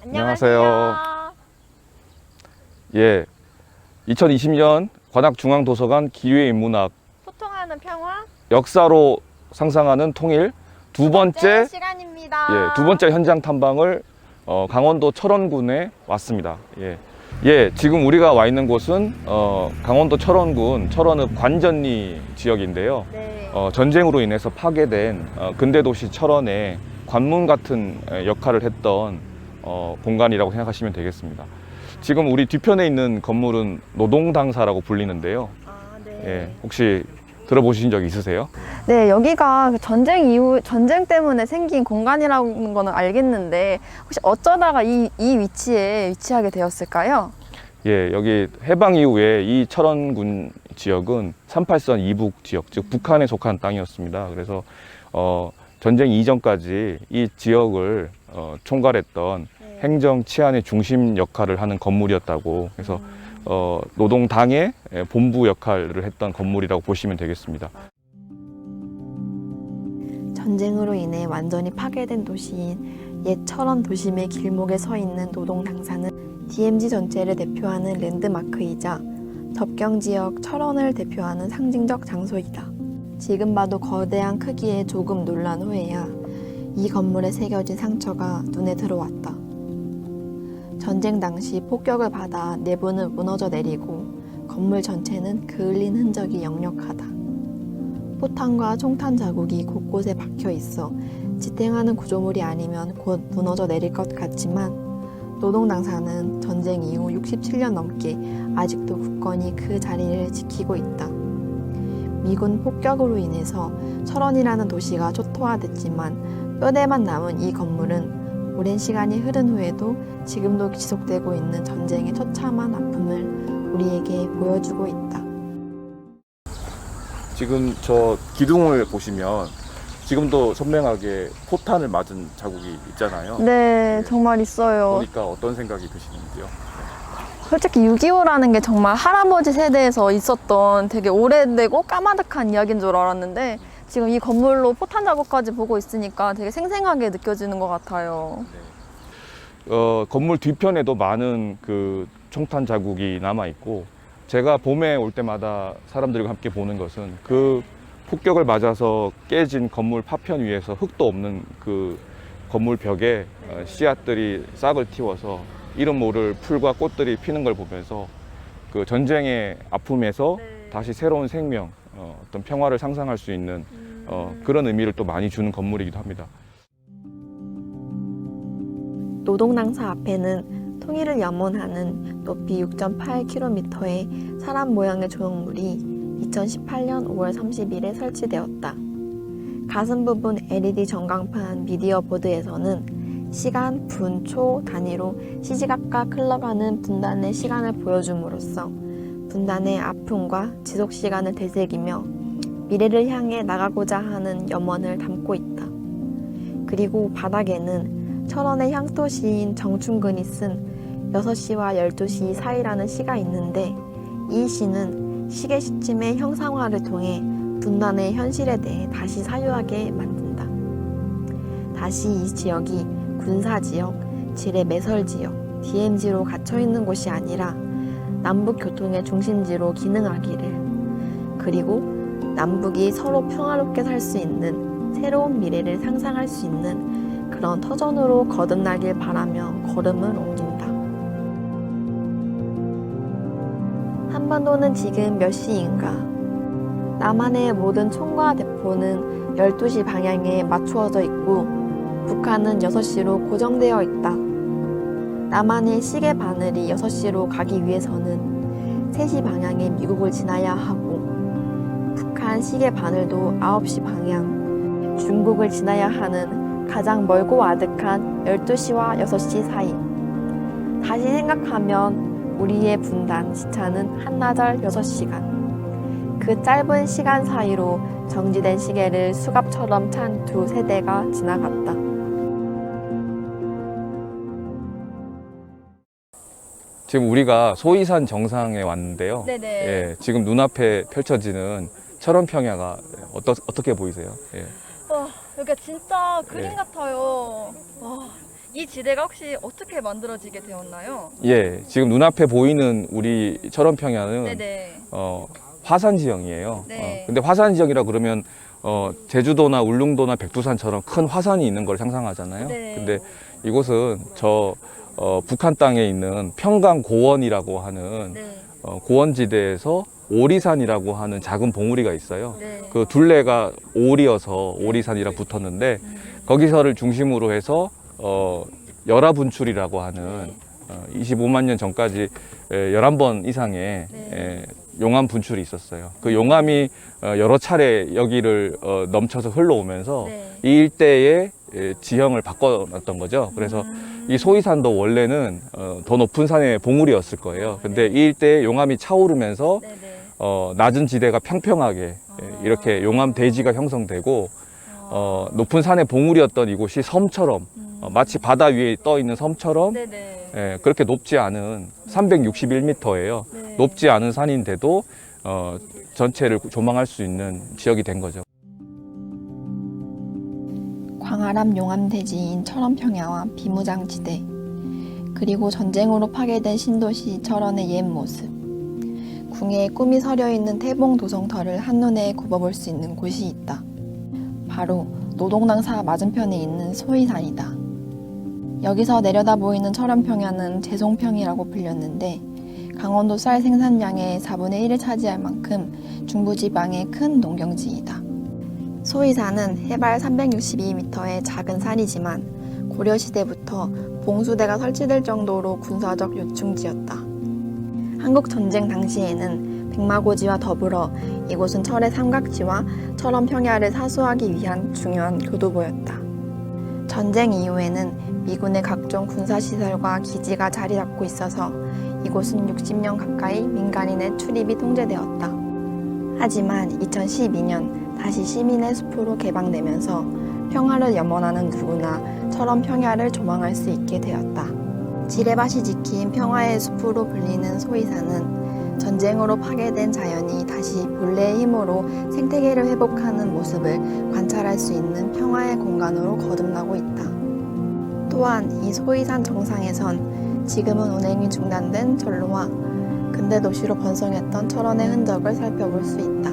안녕하세요. 예, 2020년 관악중앙도서관 기회인문학 소통하는 평화 역사로 상상하는 통일 두 번째 시간입니다. 두 번째 현장 탐방을 강원도 철원군에 왔습니다. 지금 우리가 와 있는 곳은 강원도 철원군 철원읍 관전리 지역인데요. 네. 전쟁으로 인해서 파괴된 근대도시 철원의 관문 같은 역할을 했던 공간이라고 생각하시면 되겠습니다. 지금 우리 뒤편에 있는 건물은 노동당사라고 불리는데요. 네. 혹시 들어보신 적 있으세요? 네, 여기가 전쟁 때문에 생긴 공간이라는 거는 알겠는데 혹시 어쩌다가 이 위치에 위치하게 되었을까요? 여기 해방 이후에 이 철원군 지역은 38선 이북 지역, 즉 북한에 속한 땅이었습니다. 그래서 전쟁 이전까지 이 지역을 총괄했던 행정 치안의 중심 역할을 하는 건물이었다고. 그래서 노동당의 본부 역할을 했던 건물이라고 보시면 되겠습니다. 전쟁으로 인해 완전히 파괴된 도시인 옛 철원 도심의 길목에 서 있는 노동당사는 DMZ 전체를 대표하는 랜드마크이자 접경지역 철원을 대표하는 상징적 장소이다. 지금 봐도 거대한 크기에 조금 놀란 후에야 이 건물에 새겨진 상처가 눈에 들어왔다. 전쟁 당시 폭격을 받아 내부는 무너져 내리고 건물 전체는 그을린 흔적이 역력하다. 포탄과 총탄 자국이 곳곳에 박혀 있어 지탱하는 구조물이 아니면 곧 무너져 내릴 것 같지만 노동당사는 전쟁 이후 67년 넘게 아직도 굳건히 그 자리를 지키고 있다. 미군 폭격으로 인해서 철원이라는 도시가 초토화됐지만 뼈대만 남은 이 건물은 오랜 시간이 흐른 후에도 지금도 지속되고 있는 전쟁의 처참한 아픔을 우리에게 보여주고 있다. 지금 저 기둥을 보시면 지금도 선명하게 포탄을 맞은 자국이 있잖아요. 네, 정말 있어요. 보니까 어떤 생각이 드시는지요? 솔직히 6.25라는 게 정말 할아버지 세대에서 있었던 되게 오래되고 까마득한 이야기인 줄 알았는데 지금 이 건물로 포탄 자국까지 보고 있으니까 되게 생생하게 느껴지는 것 같아요. 건물 뒤편에도 많은 그 총탄 자국이 남아 있고, 제가 봄에 올 때마다 사람들과 함께 보는 것은 그 폭격을 맞아서 깨진 건물 파편 위에서 흙도 없는 그 건물 벽에 씨앗들이 싹을 틔워서 이름 모를 풀과 꽃들이 피는 걸 보면서 그 전쟁의 아픔에서 다시 새로운 생명, 어떤 평화를 상상할 수 있는 그런 의미를 또 많이 주는 건물이기도 합니다. 노동당사 앞에는 통일을 염원하는 높이 6.8km의 사람 모양의 조형물이 2018년 5월 30일에 설치되었다. 가슴 부분 LED 전광판 미디어 보드에서는 시간, 분, 초 단위로 시시각각 흘러가는 분단의 시간을 보여줌으로써 분단의 아픔과 지속 시간을 되새기며 미래를 향해 나가고자 하는 염원을 담고 있다. 그리고 바닥에는 철원의 향토시인 정춘근이 쓴 6시와 12시 사이라는 시가 있는데 이 시는 시계 시침의 형상화를 통해 분단의 현실에 대해 다시 사유하게 만든다. 다시 이 지역이 군사지역, 지뢰 매설지역, DMZ로 갇혀있는 곳이 아니라 남북교통의 중심지로 기능하기를, 그리고 남북이 서로 평화롭게 살 수 있는 새로운 미래를 상상할 수 있는 그런 터전으로 거듭나길 바라며 걸음을 옮긴다. 한반도는 지금 몇 시인가? 남한의 모든 총과 대포는 12시 방향에 맞추어져 있고 북한은 6시로 고정되어 있다. 남한의 시계 바늘이 6시로 가기 위해서는 3시 방향의 미국을 지나야 하고 북한 시계 바늘도 9시 방향, 중국을 지나야 하는 가장 멀고 아득한 12시와 6시 사이. 다시 생각하면 우리의 분단 시차는 한나절 6시간. 그 짧은 시간 사이로 정지된 시계를 수갑처럼 찬 두 세대가 지나갔다. 지금 우리가 소이산 정상에 왔는데요. 네네. 지금 눈앞에 펼쳐지는 철원 평야가 어떻게 보이세요? 여기가 진짜 그림 네. 같아요. 이 지대가 혹시 어떻게 만들어지게 되었나요? 예, 지금 눈앞에 보이는 우리 철원평야는 네네. 화산 지형이에요. 네. 근데 화산 지형이라 그러면 제주도나 울릉도나 백두산처럼 큰 화산이 있는 걸 상상하잖아요. 네. 근데 이곳은 북한 땅에 있는 평강 고원이라고 하는 네. 고원지대에서 오리산이라고 하는 작은 봉우리가 있어요. 네. 그 둘레가 오리여서 오리산이라 붙었는데 거기서를 중심으로 해서 열화분출이라고 하는 25만 년 전까지 11번 이상의 네. 용암 분출이 있었어요. 그 용암이 여러 차례 여기를 넘쳐서 흘러오면서 네. 이 일대의 지형을 바꿔놨던 거죠. 그래서 이 소위산도 원래는 더 높은 산의 봉우리였을 거예요. 근데 이 일대에 용암이 차오르면서 네네. 낮은 지대가 평평하게 이렇게 용암 대지가 형성되고 높은 산의 봉우리였던 이곳이 섬처럼 마치 바다 위에 떠 있는 섬처럼 네네. 그렇게 높지 않은 361m예요. 네. 높지 않은 산인데도 전체를 조망할 수 있는 지역이 된 거죠. 광활한 용암대지인 철원평야와 비무장지대, 그리고 전쟁으로 파괴된 신도시 철원의 옛 모습, 궁예에 꿈이 서려 있는 태봉 도성터를 한눈에 굽어볼 수 있는 곳이 있다. 바로 노동당사 맞은편에 있는 소위산이다. 여기서 내려다 보이는 철원평야는 제송평이라고 불렸는데 강원도 쌀 생산량의 4분의 1을 차지할 만큼 중부지방의 큰 농경지이다. 소위산은 해발 362m의 작은 산이지만 고려시대부터 봉수대가 설치될 정도로 군사적 요충지였다. 한국전쟁 당시에는 백마고지와 더불어 이곳은 철의 삼각지와 철원평야를 사수하기 위한 중요한 교두보였다. 전쟁 이후에는 미군의 각종 군사시설과 기지가 자리 잡고 있어서 이곳은 60년 가까이 민간인의 출입이 통제되었다. 하지만 2012년 다시 시민의 숲으로 개방되면서 평화를 염원하는 누구나 철원평야를 조망할 수 있게 되었다. 지뢰밭이 지킨 평화의 숲으로 불리는 소위산은 전쟁으로 파괴된 자연이 다시 본래의 힘으로 생태계를 회복하는 모습을 관찰할 수 있는 평화의 공간으로 거듭나고 있다. 또한 이 소위산 정상에선 지금은 운행이 중단된 철로와 근대 도시로 번성했던 철원의 흔적을 살펴볼 수 있다.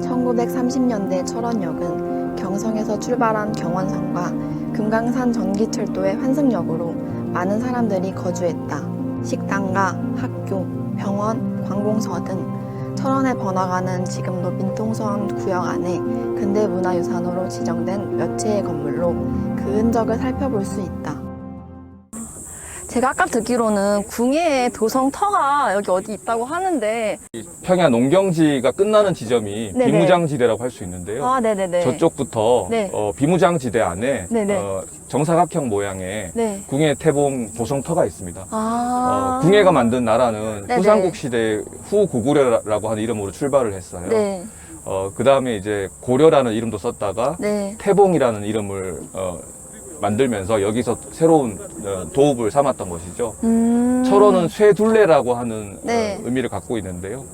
1930년대 철원역은 경성에서 출발한 경원선과 금강산 전기철도의 환승역으로 많은 사람들이 거주했다. 식당과 학교, 병원, 관공서 등 철원에 번화가는 지금도 민통선 구역 안에 근대문화유산으로 지정된 몇 채의 건물로 그 흔적을 살펴볼 수 있다. 제가 아까 듣기로는 궁예에 도성터가 여기 어디 있다고 하는데 평야 농경지가 끝나는 지점이 네네. 비무장지대라고 할 수 있는데요. 아 네네네. 저쪽부터 네. 비무장지대 안에 네네. 정사각형 모양의 네. 궁예 태봉 도성터가 있습니다. 아. 궁예가 만든 나라는 네네. 후삼국 시대 후고구려라고 하는 이름으로 출발을 했어요. 네. 그 다음에 이제 고려라는 이름도 썼다가 네. 태봉이라는 이름을 만들면서 여기서 새로운 도읍을 삼았던 것이죠. 철원은 쇠둘레라고 하는 네. 의미를 갖고 있는데요.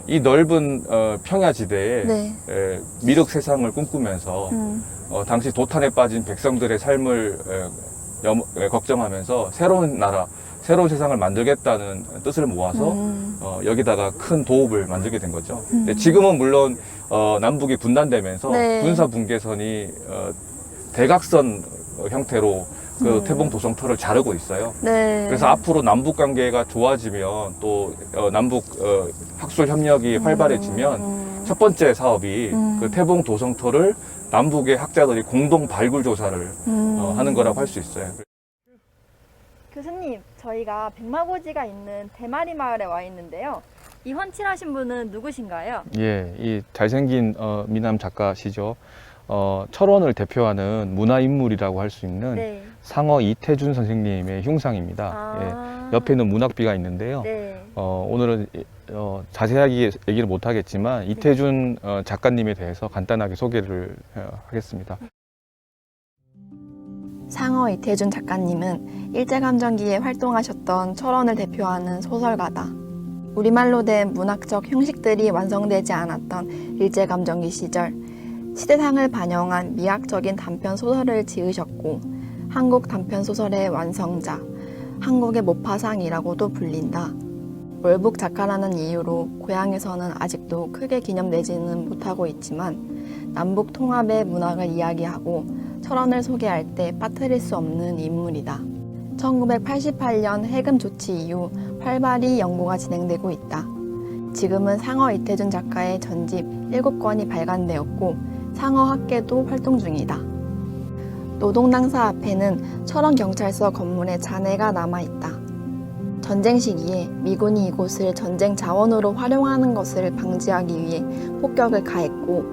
이 넓은 평야지대에 네. 미륵 세상을 꿈꾸면서 당시 도탄에 빠진 백성들의 삶을 걱정하면서 새로운 나라, 새로운 세상을 만들겠다는 뜻을 모아서 여기다가 큰 도읍을 만들게 된 거죠. 근데 지금은 물론 남북이 분단되면서 네. 군사 분계선이 대각선 형태로 그 태봉 도성터를 자르고 있어요. 네. 그래서 앞으로 남북 관계가 좋아지면 또 남북 학술 협력이 활발해지면 첫 번째 사업이 그 태봉 도성터를 남북의 학자들이 공동 발굴 조사를 하는 거라고 할 수 있어요. 교수님, 저희가 백마고지가 있는 대마리 마을에 와 있는데요. 이 헌칠하신 분은 누구신가요? 예, 이 잘생긴 미남 작가시죠. 철원을 대표하는 문화인물이라고 할 수 있는 네. 상어 이태준 선생님의 흉상입니다. 아. 예, 옆에는 문학비가 있는데요. 네. 오늘은 자세하게 얘기를 못 하겠지만 이태준 작가님에 대해서 간단하게 소개를 하겠습니다. 상어 이태준 작가님은 일제감정기에 활동하셨던 철원을 대표하는 소설가다. 우리말로 된 문학적 형식들이 완성되지 않았던 일제감정기 시절 시대상을 반영한 미학적인 단편 소설을 지으셨고 한국 단편소설의 완성자, 한국의 모파상이라고도 불린다. 월북 작가라는 이유로 고향에서는 아직도 크게 기념되지는 못하고 있지만 남북 통합의 문학을 이야기하고 철원을 소개할 때 빠뜨릴 수 없는 인물이다. 1988년 해금 조치 이후 활발히 연구가 진행되고 있다. 지금은 상어 이태준 작가의 전집 7권이 발간되었고 상어 학계도 활동 중이다. 노동당사 앞에는 철원경찰서 건물의 잔해가 남아있다. 전쟁 시기에 미군이 이곳을 전쟁 자원으로 활용하는 것을 방지하기 위해 폭격을 가했고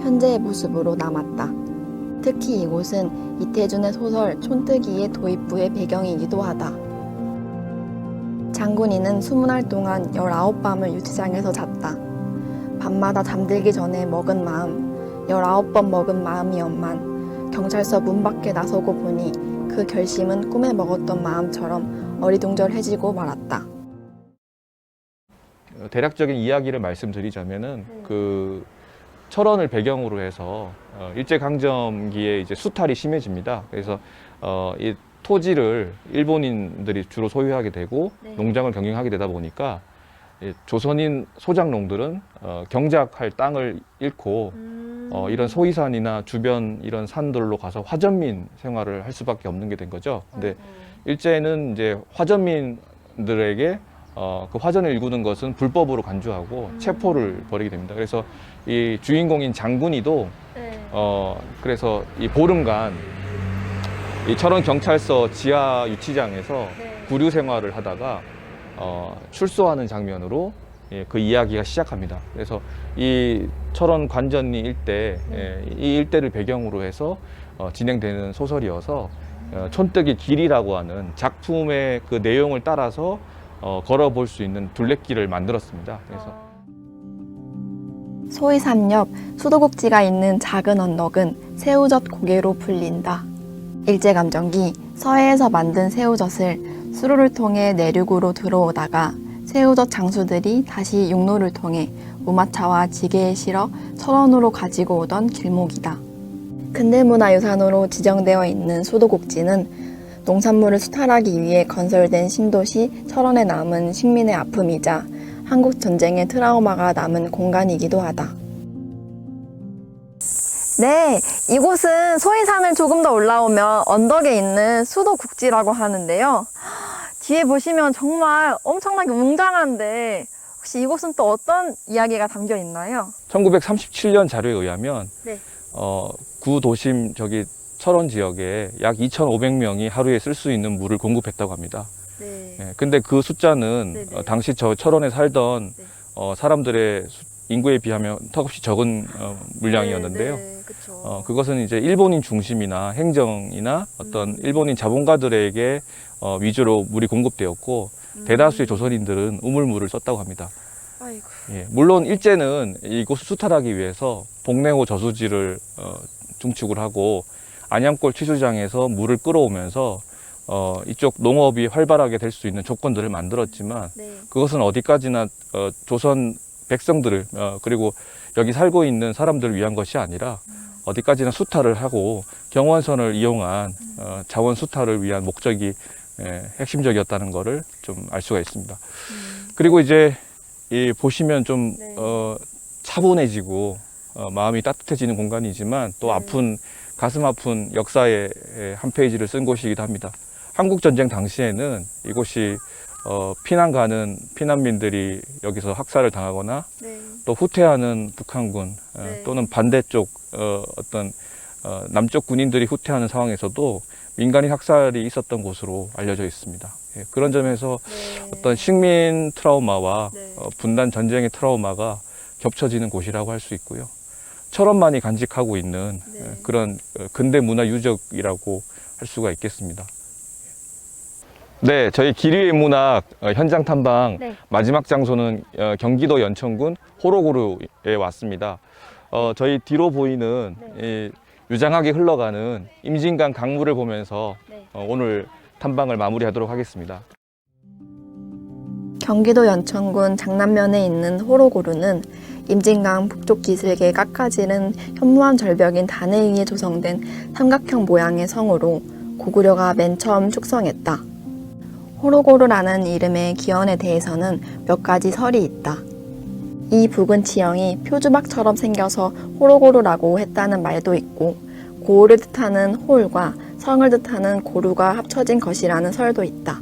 현재의 모습으로 남았다. 특히 이곳은 이태준의 소설 촌뜨기의 도입부의 배경이기도 하다. 장군이는 20날 동안 19밤을 유치장에서 잤다. 밤마다 잠들기 전에 먹은 마음, 19번 먹은 마음이었만 경찰서 문 밖에 나서고 보니 그 결심은 꿈에 먹었던 마음처럼 어리둥절해지고 말았다. 대략적인 이야기를 말씀드리자면은 그 철원을 배경으로 해서 일제강점기에 이제 수탈이 심해집니다. 그래서 이 토지를 일본인들이 주로 소유하게 되고 농장을 경영하게 되다 보니까 조선인 소작농들은 경작할 땅을 잃고 이런 소이산이나 주변 이런 산들로 가서 화전민 생활을 할 수밖에 없는 게 된 거죠. 근데 일제는 이제 화전민들에게 그 화전을 일구는 것은 불법으로 간주하고 체포를 벌이게 됩니다. 그래서 이 주인공인 장군이도 그래서 이 보름간 이 철원 경찰서 지하 유치장에서 구류 생활을 하다가 출소하는 장면으로 그 이야기가 시작합니다. 그래서 이 철원 관전리 일대, 이 일대를 배경으로 해서 진행되는 소설이어서 촌뜨기 길이라고 하는 작품의 그 내용을 따라서 걸어볼 수 있는 둘레길을 만들었습니다. 그래서 소이산 옆 수도꼭지가 있는 작은 언덕은 새우젓 고개로 불린다. 일제감정기 서해에서 만든 새우젓을 수로를 통해 내륙으로 들어오다가 새우젓 장수들이 다시 육로를 통해 우마차와 지게에 실어 철원으로 가지고 오던 길목이다. 근대문화유산으로 지정되어 있는 수도꼭지는 농산물을 수탈하기 위해 건설된 신도시 철원에 남은 식민의 아픔이자 한국 전쟁의 트라우마가 남은 공간이기도 하다. 네, 이곳은 소이산을 조금 더 올라오면 언덕에 있는 수도국지라고 하는데요. 뒤에 보시면 정말 엄청나게 웅장한데 혹시 이곳은 또 어떤 이야기가 담겨 있나요? 1937년 자료에 의하면 네. 구도심 저기 철원 지역에 약 2,500명이 하루에 쓸 수 있는 물을 공급했다고 합니다. 네. 근데 그 숫자는 네네. 당시 저 철원에 살던 네. 사람들의 인구에 비하면 턱없이 적은 물량이었는데요. 네, 그쵸. 그것은 이제 일본인 중심이나 행정이나 어떤 일본인 자본가들에게 위주로 물이 공급되었고 대다수의 조선인들은 우물물을 썼다고 합니다. 아이고. 예, 물론 일제는 이곳을 수탈하기 위해서 복내호 저수지를 중축을 하고 안양골 취수장에서 물을 끌어오면서 이쪽 농업이 활발하게 될 수 있는 조건들을 만들었지만 네. 그것은 어디까지나 조선 백성들을 그리고 여기 살고 있는 사람들을 위한 것이 아니라 어디까지나 수탈을 하고 경원선을 이용한 자원 수탈을 위한 목적이 핵심적이었다는 것을 좀 알 수가 있습니다. 그리고 이제 보시면 좀 네. 차분해지고 마음이 따뜻해지는 공간이지만 또 네. 가슴 아픈 역사의 한 페이지를 쓴 곳이기도 합니다. 한국 전쟁 당시에는 이곳이 피난 가는 피난민들이 여기서 학살을 당하거나 네. 또 후퇴하는 북한군 네. 또는 반대쪽 어떤 남쪽 군인들이 후퇴하는 상황에서도 민간인 학살이 있었던 곳으로 알려져 있습니다. 예, 그런 점에서 네. 어떤 식민 트라우마와 네. 분단 전쟁의 트라우마가 겹쳐지는 곳이라고 할 수 있고요. 철원만이 간직하고 있는 네. 그런 근대 문화 유적이라고 할 수가 있겠습니다. 네, 저희 기리의 문학 현장 탐방 네. 마지막 장소는 경기도 연천군 호로구루에 왔습니다. 저희 뒤로 보이는 이 유장하게 흘러가는 임진강 강물을 보면서 네. 오늘 탐방을 마무리하도록 하겠습니다. 경기도 연천군 장남면에 있는 호로고루는 임진강 북쪽 기슭에 깎아지른 현무암 절벽인 단에 의해 조성된 삼각형 모양의 성으로 고구려가 맨 처음 축성했다. 호로고르라는 이름의 기원에 대해서는 몇 가지 설이 있다. 이 붉은 지형이 표주박처럼 생겨서 호로고르라고 했다는 말도 있고, 고을을 뜻하는 홀과 성을 뜻하는 고루가 합쳐진 것이라는 설도 있다.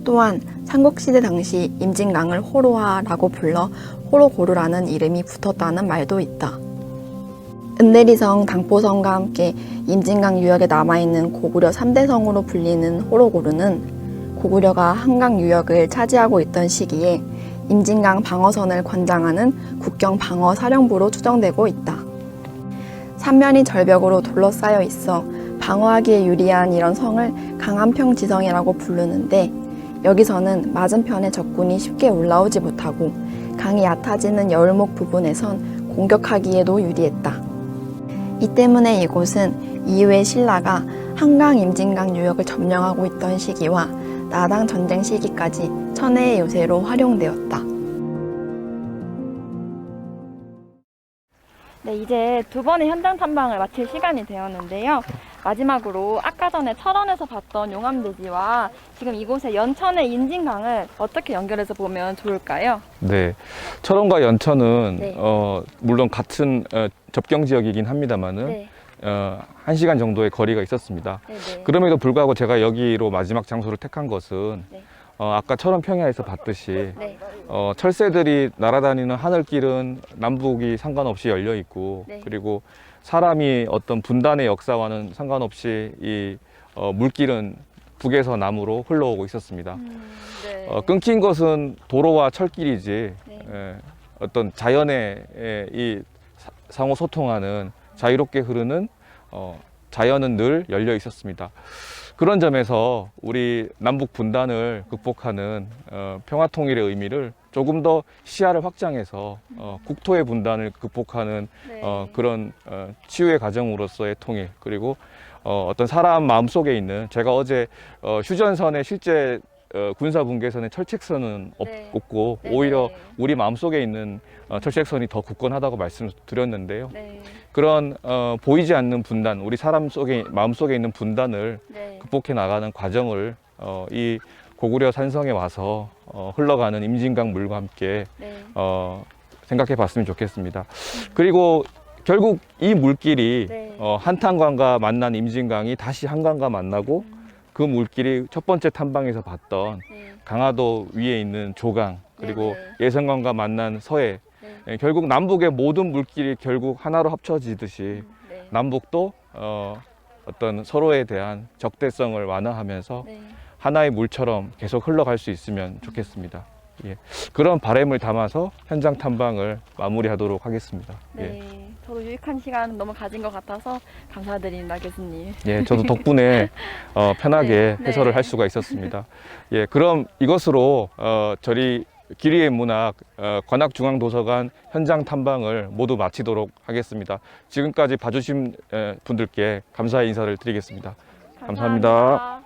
또한 삼국시대 당시 임진강을 호로하라고 불러 호로고르라는 이름이 붙었다는 말도 있다. 은내리성, 당포성과 함께 임진강 유역에 남아있는 고구려 3대 성으로 불리는 호로고르는 고구려가 한강 유역을 차지하고 있던 시기에 임진강 방어선을 관장하는 국경 방어 사령부로 추정되고 있다. 삼면이 절벽으로 둘러싸여 있어 방어하기에 유리한 이런 성을 강한평지성이라고 부르는데, 여기서는 맞은편의 적군이 쉽게 올라오지 못하고 강이 얕아지는 여울목 부분에선 공격하기에도 유리했다. 이 때문에 이곳은 이후에 신라가 한강 임진강 유역을 점령하고 있던 시기와 나당 전쟁 시기까지 천혜의 요새로 활용되었다. 네, 이제 두 번의 현장 탐방을 마칠 시간이 되었는데요. 마지막으로 아까 전에 철원에서 봤던 용암대지와 지금 이곳의 연천의 임진강을 어떻게 연결해서 보면 좋을까요? 네, 철원과 연천은 네. 물론 같은 접경 지역이긴 합니다만은 네. 1시간 정도의 거리가 있었습니다. 네네. 그럼에도 불구하고 제가 여기로 마지막 장소를 택한 것은 네. 아까 철원 평야에서 봤듯이 네. 철새들이 날아다니는 하늘길은 남북이 상관없이 열려 있고, 네. 그리고 사람이 어떤 분단의 역사와는 상관없이 이 물길은 북에서 남으로 흘러오고 있었습니다. 네. 끊긴 것은 도로와 철길이지 네. 어떤 자연의 이 상호 소통하는 자유롭게 흐르는 자연은 늘 열려 있었습니다. 그런 점에서 우리 남북 분단을 극복하는 평화 통일의 의미를 조금 더 시야를 확장해서 국토의 분단을 극복하는 네. 그런 치유의 과정으로서의 통일, 그리고 어떤 사람 마음속에 있는, 제가 어제 휴전선의 실제 군사 분계선의 철책선은 네. 없고 네네. 오히려 우리 마음속에 있는 철책선이 더 굳건하다고 말씀드렸는데요. 네. 그런 보이지 않는 분단, 우리 사람 속에 마음속에 있는 분단을 네. 극복해 나가는 과정을 이 고구려 산성에 와서 흘러가는 임진강 물과 함께 네. 생각해 봤으면 좋겠습니다. 그리고 결국 이 물길이 네. 한탄강과 만난 임진강이 다시 한강과 만나고 그 물길이 첫 번째 탐방에서 봤던 네. 강화도 위에 있는 조강, 그리고 네네. 예성강과 만난 서해, 네. 결국 남북의 모든 물길이 결국 하나로 합쳐지듯이 네. 남북도 어떤 서로에 대한 적대성을 완화하면서 네. 하나의 물처럼 계속 흘러갈 수 있으면 좋겠습니다. 예. 그런 바람을 담아서 현장 탐방을 마무리하도록 하겠습니다. 네. 저도 유익한 시간 너무 가진 것 같아서 감사드립니다, 교수님. 예, 저도 덕분에 편하게 네. 해설을 네. 할 수가 있었습니다. 예, 그럼 이것으로 저희 기리의 문학 관악중앙도서관 현장 탐방을 모두 마치도록 하겠습니다. 지금까지 봐주신 분들께 감사의 인사를 드리겠습니다. 감사합니다.